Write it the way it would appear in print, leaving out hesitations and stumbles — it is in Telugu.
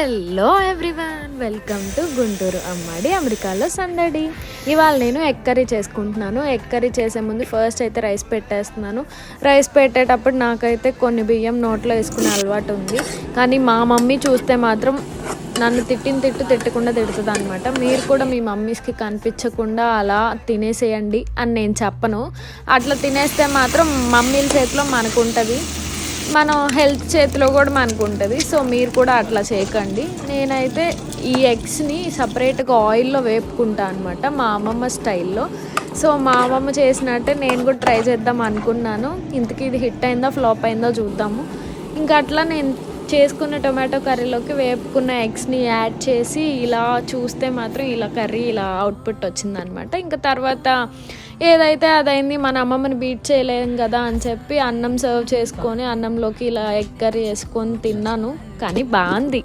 Hello everyone, welcome to Guntur Ammadi అమెరికాలో సందడి. ఇవాళ నేను ఎగ్ కర్రీ చేసుకుంటున్నాను. ఎగ్ కర్రీ చేసే ముందు ఫస్ట్ అయితే రైస్ పెట్టేస్తున్నాను. రైస్ పెట్టేటప్పుడు నాకైతే కొన్ని బియ్యం నోట్లో వేసుకునే అలవాటు ఉంది. కానీ మా మమ్మీ చూస్తే మాత్రం నన్ను తిట్టకుండా తిడుతుంది అనమాట. మీరు కూడా మీ మమ్మీస్కి కనిపించకుండా అలా తినేసేయండి అని నేను చెప్పను. అట్లా తినేస్తే మాత్రం మమ్మీల చేతిలో మనకు ఉంటుంది, మనం హెల్త్ చేతిలో కూడా మనకు ఉంటుంది. సో మీరు కూడా అట్లా చేయకండి. నేనైతే ఈ ఎగ్స్ని సపరేట్గా ఆయిల్లో వేపుకుంటా అనమాట, మా అమ్మమ్మ స్టైల్లో. సో మా అమ్మమ్మ చేసినట్టే నేను కూడా ట్రై చేద్దాం అనుకున్నాను. ఇంతకీ ఇది హిట్ అయిందో ఫ్లాప్ అయిందో చూద్దాము. ఇంకా అట్లా నేను చేసుకున్న టొమాటో కర్రీలోకి వేపుకున్న ఎగ్స్ని యాడ్ చేసి ఇలా చూస్తే మాత్రం ఇలా కర్రీ ఇలా అవుట్పుట్ వచ్చిందనమాట. ఇంకా తర్వాత ఏదైతే అదైంది, మన అమ్మమ్మని బీట్ చేయలేం కదా అని చెప్పి అన్నం సర్వ్ చేసుకొని అన్నంలోకి ఇలా ఎగ్ కర్రీ వేసుకొని తిన్నాను. కానీ బాగుంది.